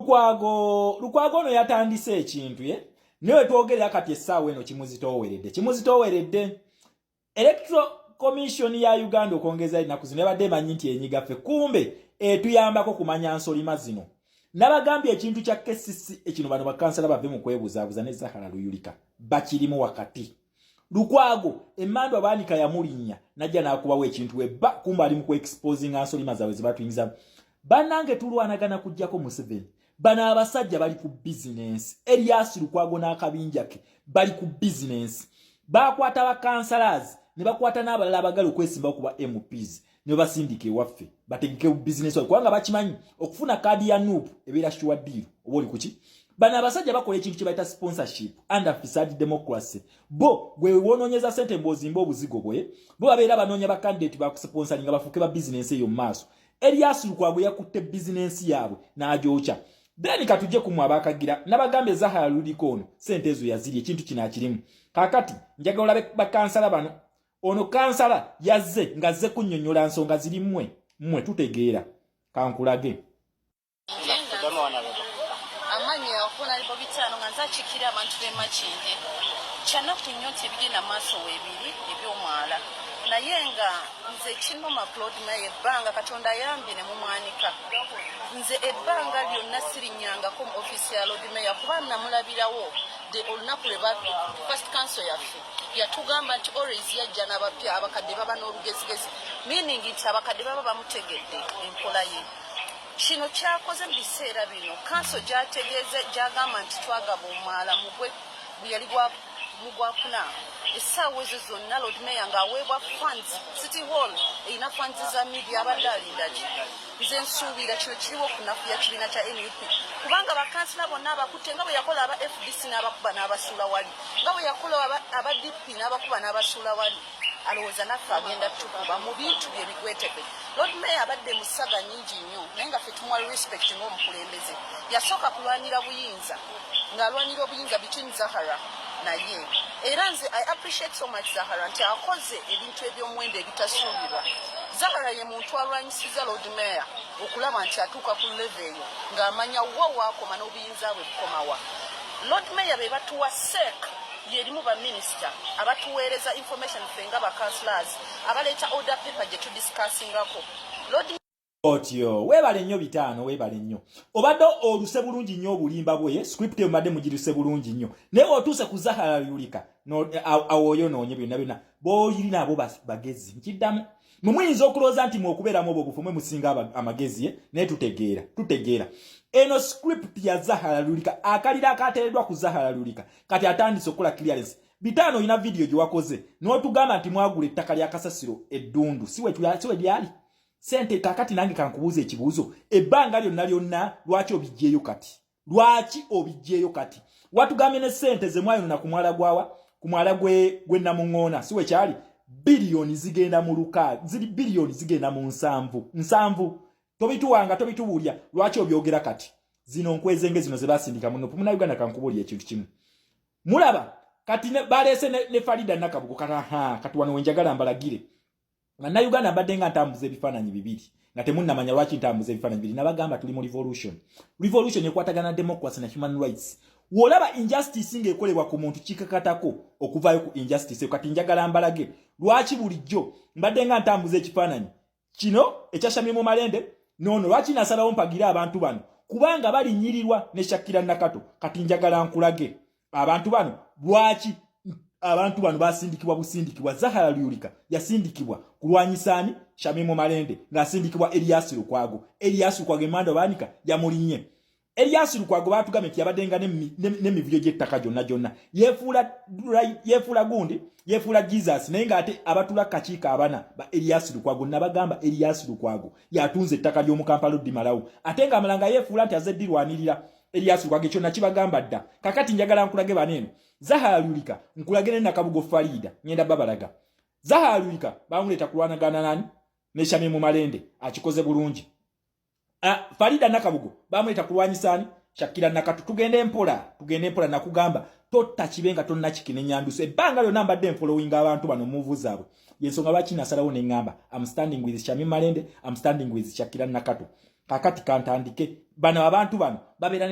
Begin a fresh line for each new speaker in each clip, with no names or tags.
Lukwago no yatandise ekintu ye niwe twogerera kati essaawa eno kimuzitooweredde Electoral Commission ya Uganda okongeza ennaku zino ebadde emanyi nti enyigaffe kumbe etuyambako kumanya nsolima zino nabagambye ekintu kya KCC ekino bano bakansala bave mu kwebuzaabuza ne Zahara Luyulika bakirimu wakati Lukwago emmando abaanika yamulinnya najja n'akubawo ekintu webba kumbe ali mu ku-exposing nsolima zaabwe zibatuyinza bannange tulwanagana kujjako Museveni bana abasajja bali ku business Elias Lukwago n'akabinja ke bali ku business bakwata ba councillors ne bakwata n'abalala abagala okwesimba okuba MPs ne basindike waffe bategeke business kubanga bakimanyi okufuna kadi ya NUP ebeera sure deal oba oli kuki bana abasajja bakola ekintu kye bayita sponsorship under fiscal democracy bo gwe wononyeza sente mbozimba obuzigo bwe bo babeera banoonya ba candidate ba kusponsoringa bafuke ba business eyo maaso Elias Lukwago yakutte business yaabwe n'agyocha then katuje kumwa abakagira nabagambe Zahara Luyulika ono sente ezo yaziri ekintu kino akirimu kakati njagala olabe bakansala bano ono kansala yazze ngazze kunnyonnyola nsonga ziri mmwe tutegeera kankulage
amanya okuna libo bitano nga nzakikira abantu b'Makindye kyanaku nnyo nti ebiri n'amaaso weebiri eby'omwala naye nga nze kinoma Claude Maye ebbanga Katonda ayambye ne mumwanika nze ebbanga lyonna sirinyangako mu ofisi ya Lord Mayor kuba namulabirawo de olunaku lwe first council yaffe yatugamba nti always yajja n'abapya abakadde baba n'olugezigezi meaning nti abakadde baba bamutegedde enkola ye kino kyakoze mu biseera bino council gyategeeze gyagamba nti twagaba omwala mugwe buyali mugwakuna essaawa ezo zonna Lord Mayor ng'aweebwa funds City Hall erina funds za media abadde alindaki nze nsuubira kino kiriwo kunafuya kibiina kya NUP kubanga bakansila bonna abakutte nga bwe yakola aba FDC n'abakuba n'abasuula wali nga bwe yakola aba DP n'abakuba n'abasuula wali alowooza naffe agenda tukuba mu bintu bye bigweteke Lord Mayor abadde mu ssaga nnyingi nnyo naye nga ffe tumuwa respect ng'omukulembeze yasooka kulwanira buyinza ng'alwanira obuyinza between Zahara naye era nze I appreciate so much Zahara nti akoze ebintu eby'omuwendo ebitasuubirwa Zahara ye muntu alwanyisiza Lord Mayor okulaba nti atuuka ku level eyo ng'amanya wa waakoma n'obuyinza bwe bukomawa Lord Mayor be batuwa SEC yerimu ba minister abatuweereza information ffe nga ba councillors abaleeta order paper gye tudiscussingako Lord
Otyo webale nnyo bitaano webale nnyo obadde oluse bulungi nnyo obulimba bwe script mbadde mugiruse bulungi nnyo naye otuuse ku Zahara Luyulika no awoyo noonye byonna boyirina abo bagezi nkiddamu mumuyinza okulooza nti mwokubeeramu obwo bufumwe musinga amagezi naye tutegeera eno script ya Zahara Luyulika akalira akateereddwa ku Zahara Luyulika kati atandise okukola clearance bitaano ina video gye wakoze n'otugamba nti mwagula ettaka lya kasasiro eddundu siwe lyali sente kakati nange kankubuuza ekibuuzo ebbanga lyonna lwaki obijjeeyo kati watugambye ne sente ze mwayonona ku mwala gwawa ku mwala gwe Namuŋŋoona siwe kyali biliyoni zigenda mu luka ziri biliyoni zigenda mu nsanvu tobituwanga tobitubuulya lwaki obyogera kati zino nkwezenge zino ze basindika muno muna Uganda kankubuulya ekintu kimu mulaba kati baleese ne Farida Nakabugo kati wano wenjagala mbalagire na Uganda mbadde nga ntambuza ebifaananyi bibiri nga temunnamanya lwaki ntambuza ebifaananyi bibiri nabagamba tuli mu revolution ekwatagana democracy na human rights wolaba injustice ng'ekolebwa ku muntu kikakatako okuvaayo ku injustice kati njagala mbalage lwaki bulijjo mbadde nga ntambuza ekifaananyi kino ekyashamye Malende nono lwaki nasalawo mpagira abantu bano kubanga balinyirirwa ne Shakira Nakato kati njagala nkulage abantu bano lwaki abantu bano basindikibwa busindikibwa Zahara Luyulika yasindikibwa kulwanyisani Shamimo Malende ngasindikibwa Elias Lukwago emando banika yamulinye Elias Lukwago batugamye nti yabadenga n'emivuyo gy'ettaka gyonna yefuula gundi yefuula Jesus naye ng'ate abatula kakiika abana ba Elias Lukwago nabagamba Elias Lukwago yatunze ettaka ly'omu Kampala Ddi Malawu ate ng'amalanga yefuula nti azze ddirwanirira Elias Lukwago ekyo nakibagamba dda kakati njagala nkulage baneeno Zahara Luyulika nkulage ne Nakabugo Farida ngenda babalaga Zahara Luyulika bamuleeta kulwanagana nani ne Shamimo Malende akikoze bulungi Farida Nakabugo bamuleeta kulwanyisani Shakira Nakato tugende empola nakugamba totta kibenga tonna kikine nyanduso ebbanga lyonna mbadde following abantu bano move zaabwe yensonga lwaki nasalawo ne ngamba I'm standing with Shamimo Malende I'm standing with Shakira Nakato kakati kantandike bano abantu bano babeera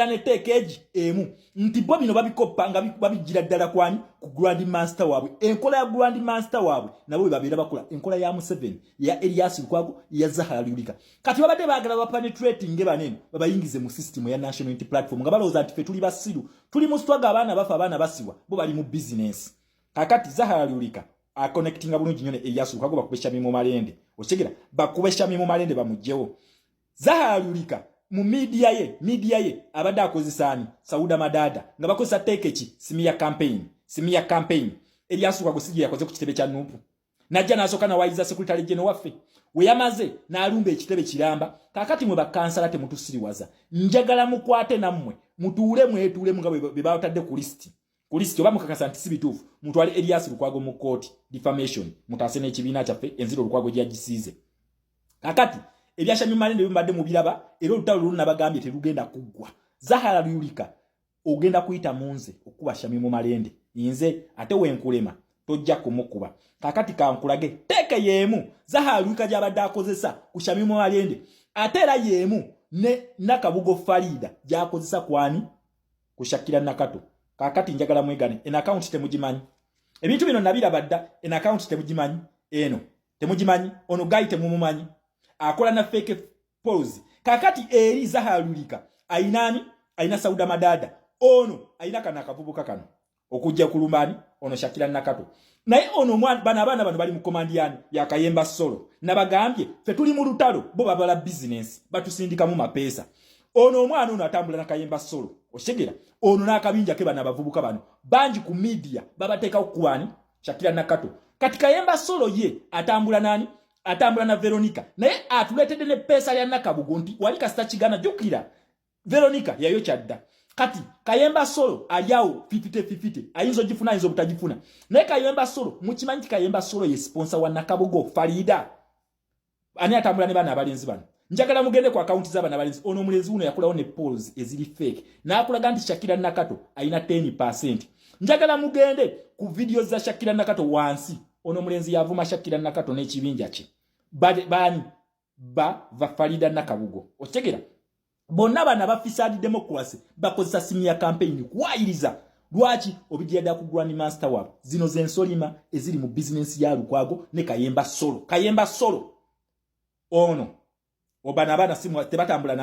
ne tekeji emu nti bo bino babikopa nga babijira ddala kwani ku Grand Master waabwe enkola ya Grand Master waabwe nabo babeera bakola enkola ya Museveni ya Elias Lukwago ya Zahara Luhirika kati babadde baagala ba penetrating banene babayingize mu system ya National Unity Platform nga balowooza nti fe tuli basiru tuli mu struggle abaana bafa abaana basiwa bo bali mu business kakati Zahara Luhirika a connecting bulungi nnyo ne Elias Lukwago bakubesha mimu malende okitegera bakubesha mimu malende bamugjewo Zahara Luhirika mu media ye abadde akozesani Sauda Madada nga bakozesa tekechi simia campaign Elias Lukwago sije yakoze ku kitebe kya Nupu najja nasoka na waiza secretary general waffe we yamaze n'alumba ekitebe kiramba kakati mwe bakansala temutusiriwaza njagala mukwate nammwe mutuule mwetuule nga be batadde ku list oba mukakasa nti si bituufu mutwale Elias Lukwago mu court defamation mutaase n'ekibiina kyaffe enziro Lukwago gyagisiize kakati ebyashamye malende bimbadde mu biraba era olutalo luluna bagambye terugenda kuggwa Zahara Luhirika ogenda kuyita munze okuba shamye mu malende inze ate wenkulema tojja kumukuba kakati kankulage teke yemu Zahara Luhirika gyabadde akozesa ku shamye mu malende ate era yemu ne Nakabugo Farida gyakozesa kwani ku Shakira Nakato kakati njagala mwegane en account temugimanyi ebintu bino nabiraba dda en account temugimanyi eno temugimanyi ono guy temumumanyi akola na fake pose kakati eri Zahara Luhirika aina Sauda Madada ono aina kana akavubuka kano okujja kulumbani ono Shakira Nakato naye ono bana bali mu command ya Kayemba Solo nabagambye fe tuli mu lutalo bo babala business batusindika mu mapesa ono omwana ono atambula na Kayemba Solo oshegera ono nakabinja ke bana bavubuka bano banji ku media babateka okuwani Shakira Nakato kati Kayemba Solo ye atambula nani atambula na Veronica naye atuletede ne pesa ya Nakabugo nti wali kasita kigana jukira Veronica yayo kyadda kati Kayemba Solo aliawo 50-50 ayinzo jifuna ayinzo butajifuna naye Kayemba Solo mukimanyi Kayemba Solo ye sponsor wa Nakabugo Farida ani atambula ne bana abalenzi bano njagala mugende ku account z'abana abalenzi ono omulenzi uno yakulawo ne polls ezili fake n'akulaga nti Shakira Nakato ayina 10%. Njagala mugende ku video za Shakira Nakato wansi ono omulenzi yavuma Shakira Nakato n'ekibinja kye bani va Farida Nakabugo okitegera bonna bana bafisadi democracy bakozesa simya campaign kwayiriza lwaki obigyada ku Grand Master wabo zino zensolima eziri mu business ya Lukwago ne Kayemba Solo ono obana abana simu tebatambula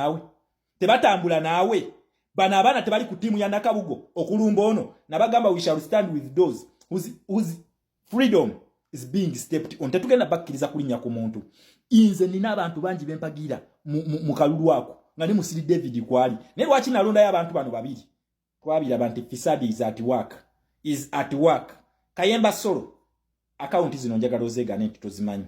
nawe bana abana tebali ku timu ya Nakabugo okulumba ono nabagamba we shall stand with those whose freedom is being stepped on tetugenda bakkiriza kulinya ku muntu inze nina abantu bangi bempagira mu kalulu ako nga ne musiri David kwali ne lwaki nalonda y'abantu bano babiri twabira bantu fisadi is at work Kayemba Solo account zino njagalo zegane nti tozimanyi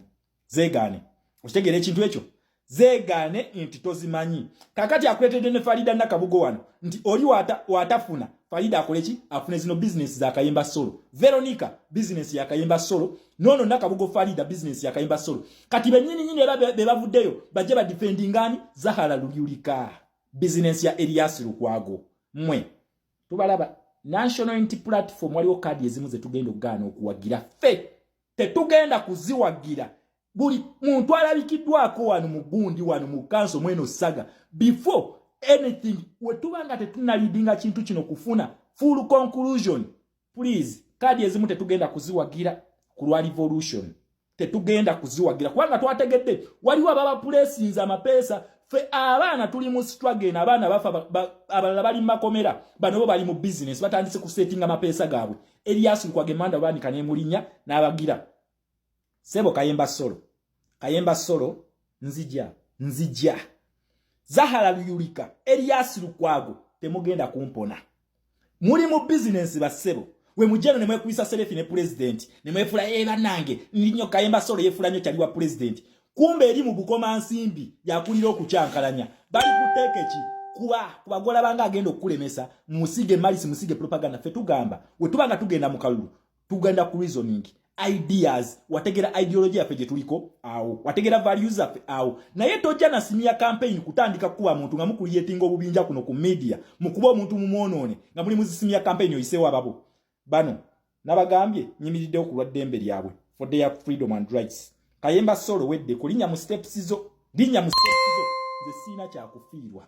zegane okitegera ekintu ekyo zegane nti tozimanyi kakati akuletedde ne Farida Nakabugo wano nti oli watafuna Farida akoleki afune zino business za Kayemba Solo Veronica business ya Kayemba Solo nono Nakabugo Farida business ya Kayemba Solo kati benyini bebavuddeyo baje ba defendingani Zahara Luhirika business ya Elias Lukwago mwe tubalaba National Unity Platform waliwo kadi ezimu ze tugenda okugana okuwagira fe tetugenda kuziwagira buli muntu alabikiddwako wano mu gundi wano mu kanso mweno saga before anything wetubanga tetunalidinga kintu kino kufuna full conclusion please kadi ezimu tetugenda kuziwagira ku lwa revolution tetugenda kuziwagira kubanga twategedde waliwo ababa places amapesa fe abaana tuli mu struggle na abaana bafa abalala bali makomera bano bo bali mu business batandise ku setting amapesa gaabwe Elias Lukwago manda bani kane mulinya n'abagira sebo Kayemba Solo nzija Zahara Luhirika Elias Lukwago temugenda kumpona muri mu business basebo we mujeno nemwe kuisa selfie ne president nemwe fula banange ninyo Kayemba Solo yefula nyo kyali wa president kumbe eri mu bukoma nsimbi yakulira okucyankalanya bali kutekechi kubagola banga agenda okulemesa musige malisi musige propaganda fe tugamba we tubanga tugenda mu kalulu tugenda ku reasoning ideas wategera ideology yafe tuliko awo wategera values yafe awo naye tojja na simya campaign kutandika kuwa muntu nga mukuliyetinga obubinja kuno ku media mukuba omuntu mumonone nga muli muzisimya campaign oyisewa babo bano nabagambye nyimiridde okulwa ddembe lyabwe for their freedom and rights Kayemba Solo wedde kulinya mu steps zo linnya mu steps zo nze siina kyakufiirwa